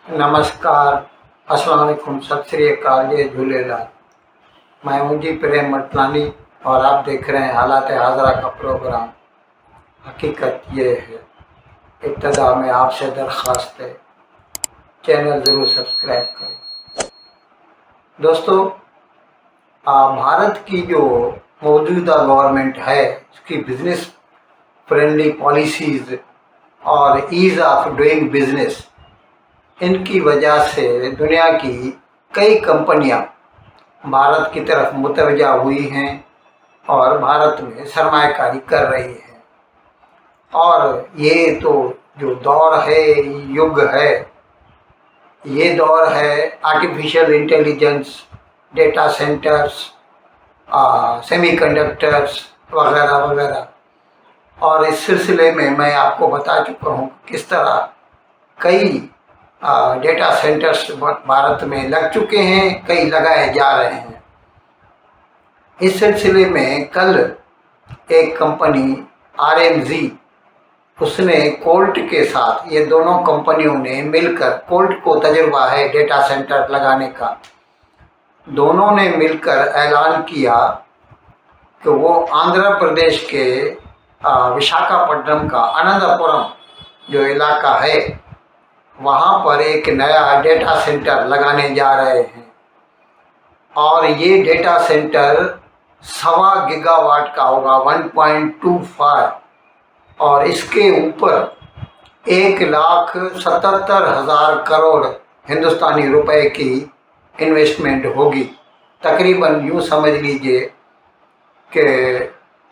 नमस्कार, अस्सलाम वालेकुम, सत श्री अकाल, जय झूलेलाल। मैं हूं जी प्रेम मटलानी और आप देख रहे हैं हालात हाजरा का प्रोग्राम। हकीकत ये है, इब्तदा में आपसे दरख्वास्त है, चैनल ज़रूर सब्सक्राइब करें। दोस्तों, भारत की जो मौजूदा गवर्नमेंट है, उसकी बिजनेस फ्रेंडली पॉलिसीज़ और ईज़ ऑफ डूइंग बिजनेस, इनकी वजह से दुनिया की कई कंपनियां भारत की तरफ मुतवज्जा हुई हैं और भारत में सरमायाकारी कर रही हैं। और ये तो जो दौर है, युग है, ये दौर है artificial intelligence, data centres, semiconductors वगैरह वगैरह। और इस सिलसिले में मैं आपको बता चुका हूँ किस तरह कई डेटा सेंटर्स भारत में लग चुके हैं, कई लगाए जा रहे हैं। इस सिलसिले में कल एक कंपनी आरएमजी, उसने कोल्ट के साथ, ये दोनों कंपनियों ने मिलकर, कोल्ट को तजुर्बा है डेटा सेंटर लगाने का, दोनों ने मिलकर ऐलान किया कि वो आंध्र प्रदेश के विशाखापट्टनम का अनंतपुरम जो इलाका है, वहाँ पर एक नया डेटा सेंटर लगाने जा रहे हैं। और ये डेटा सेंटर 1.25 गीगावाट का होगा, 1.25, और इसके ऊपर 1,77,000 करोड़ हिंदुस्तानी रुपए की इन्वेस्टमेंट होगी। तकरीबन यूँ समझ लीजिए कि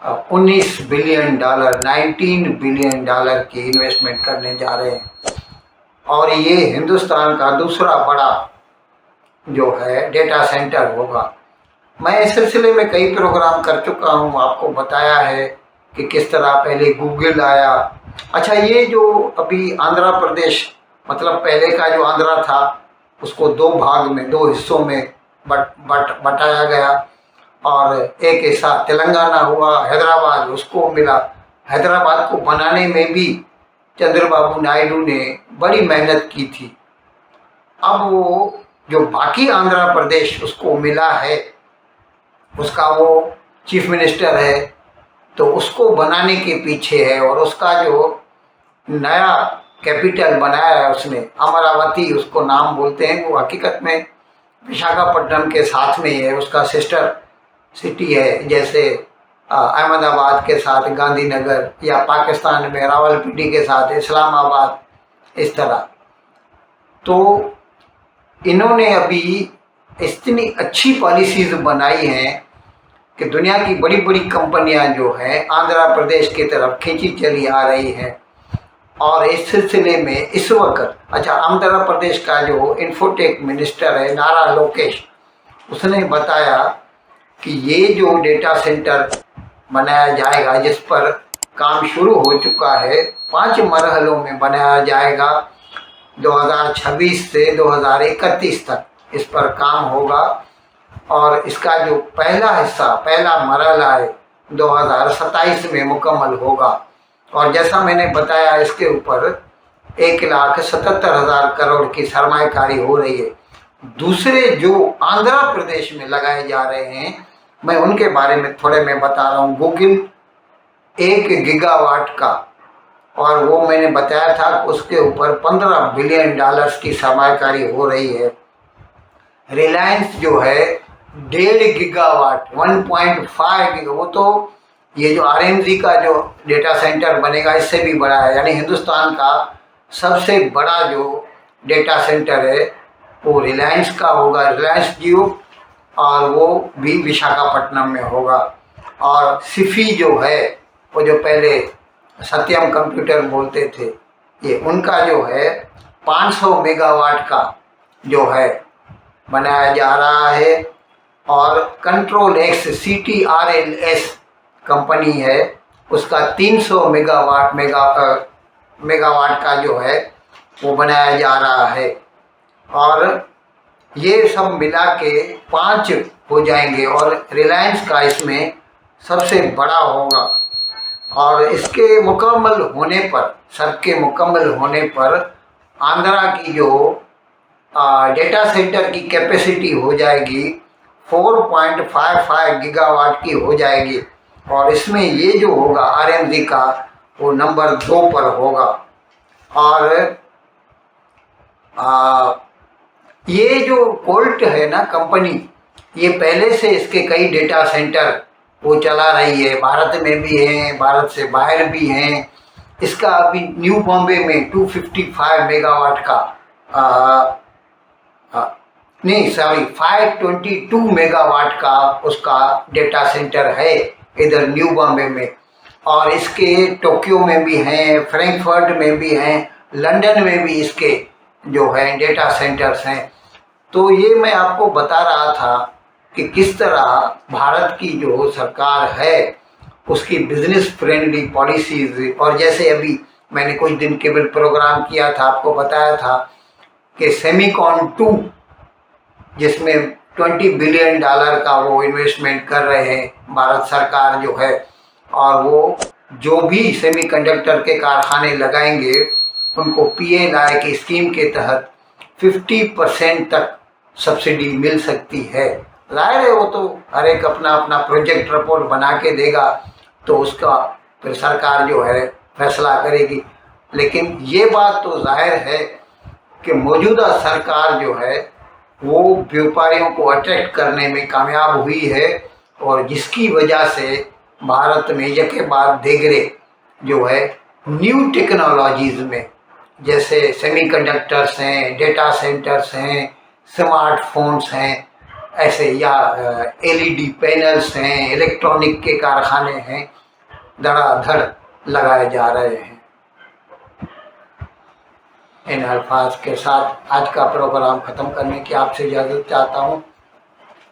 19 बिलियन डॉलर, 19 बिलियन डॉलर की इन्वेस्टमेंट करने जा रहे हैं। और ये हिंदुस्तान का दूसरा बड़ा जो है डेटा सेंटर होगा। मैं इस सिलसिले में कई प्रोग्राम कर चुका हूँ, आपको बताया है कि किस तरह पहले गूगल आया। अच्छा, ये जो अभी आंध्र प्रदेश, मतलब पहले का जो आंध्रा था, उसको दो भाग में, दो हिस्सों में बटाया गया और एक हिस्सा तेलंगाना हुआ, हैदराबाद उसको मिला। हैदराबाद को बनाने में भी चंद्रबाबू नायडू ने बड़ी मेहनत की थी। अब वो जो बाकी आंध्र प्रदेश उसको मिला है, उसका वो चीफ मिनिस्टर है, तो उसको बनाने के पीछे है। और उसका जो नया कैपिटल बनाया है उसने, अमरावती उसको नाम बोलते हैं, वो हकीकत में विशाखापट्टनम के साथ में ही है, उसका सिस्टर सिटी है। जैसे अहमदाबाद के साथ गांधीनगर, या पाकिस्तान में रावलपिंडी के साथ इस्लामाबाद, इस तरह। तो इन्होंने अभी इतनी अच्छी पॉलिसीज बनाई हैं कि दुनिया की बड़ी बड़ी कंपनियां जो हैं आंध्र प्रदेश की तरफ खींची चली आ रही हैं। और इस सिलसिले में इस वक्त, अच्छा, आंध्र प्रदेश का जो इन्फोटेक मिनिस्टर है नारा लोकेश, उसने बताया कि ये जो डेटा सेंटर बनाया जाएगा, जिस पर काम शुरू हो चुका है, 5 मरहलों में बनाया जाएगा। 2026 से 2031 तक इस पर काम होगा। और इसका जो पहला हिस्सा, पहला मरहला है, 2027 में मुकम्मल होगा। और जैसा मैंने बताया, इसके ऊपर 1,77,000 करोड़ की सरमायाकारी हो रही है। दूसरे जो आंध्र प्रदेश में लगाए जा रहे हैं, मैं उनके बारे में थोड़े मैं बता रहा हूँ। गूगल 1 गीगावाट का, और वो मैंने बताया था कि उसके ऊपर 15 बिलियन डॉलर्स की सरमायाकारी हो रही है। रिलायंस जो है 1.5 गीगावाट, 1.5 गीगा, वो तो ये जो आरएमजी का जो डेटा सेंटर बनेगा इससे भी बड़ा है। यानी हिंदुस्तान का सबसे बड़ा जो डेटा सेंटर है वो रिलायंस का होगा, रिलायंस जियो, और वो भी विशाखापट्टनम में होगा। और सिफी जो है, वो जो पहले सत्यम कंप्यूटर बोलते थे, ये उनका जो है 500 मेगावाट का जो है बनाया जा रहा है। और कंट्रोल एक्स CTRLS कंपनी है, उसका 300 मेगावाट का जो है वो बनाया जा रहा है। और ये सब मिला के 5 हो जाएंगे, और रिलायंस का इसमें सबसे बड़ा होगा। और इसके मुकम्मल होने पर, सबके मुकम्मल होने पर, आंध्रा की जो डेटा सेंटर की कैपेसिटी हो जाएगी 4.55 गीगावाट की हो जाएगी। और इसमें ये जो होगा RMZ का वो नंबर 2 पर होगा। और ये जो कोल्ट है ना कंपनी, ये पहले से इसके कई डेटा सेंटर वो चला रही है, भारत में भी हैं, भारत से बाहर भी हैं। इसका अभी न्यू बॉम्बे में 255 मेगावाट का नहीं सॉरी 522 मेगावाट का उसका डेटा सेंटर है इधर न्यू बॉम्बे में। और इसके टोक्यो में भी हैं, फ्रैंकफर्ट में भी हैं, लंदन में भी इसके जो है डेटा सेंटर्स हैं। तो ये मैं आपको बता रहा था कि किस तरह भारत की जो सरकार है उसकी बिजनेस फ्रेंडली पॉलिसीज। और जैसे अभी मैंने कुछ दिन केवल प्रोग्राम किया था, आपको बताया था कि सेमीकॉन 2 जिसमें $20 बिलियन का वो इन्वेस्टमेंट कर रहे हैं भारत सरकार जो है। और वो जो भी सेमीकंडक्टर के कारखाने लगाएंगे उनको PLI की स्कीम के तहत 50% तक सब्सिडी मिल सकती है। जाहिर है वो तो हर एक अपना अपना प्रोजेक्ट रिपोर्ट बना के देगा, तो उसका फिर सरकार जो है फैसला करेगी। लेकिन ये बात तो जाहिर है कि मौजूदा सरकार जो है वो व्यापारियों को अट्रैक्ट करने में कामयाब हुई है। और जिसकी वजह से भारत में यके बाद देगरे जो है न्यू टेक्नोलॉजीज़ में, जैसे सेमीकंडक्टर्स हैं, डेटा सेंटर्स हैं, स्मार्टफोन्स हैं, ऐसे या LED पैनल्स हैं, इलेक्ट्रॉनिक के कारखाने हैं, धड़ाधड़ लगाए जा रहे हैं। इन अल्फाज के साथ आज का प्रोग्राम ख़त्म करने की आपसे इजाज़त चाहता हूँ।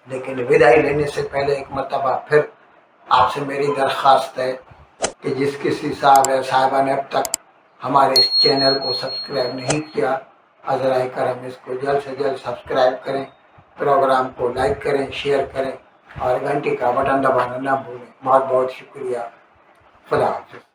लेकिन विदाई लेने से पहले एक मरतबा फिर आपसे मेरी दरख्वास्त है कि जिस किसी साहब या साहिबा ने अब तक हमारे इस चैनल को सब्सक्राइब नहीं किया, अज़राए करम इसको जल्द से जल्द सब्सक्राइब करें, प्रोग्राम को लाइक करें, शेयर करें और घंटी का बटन दबाना ना भूलें। बहुत बहुत शुक्रिया। खुदा हाफ़िज़।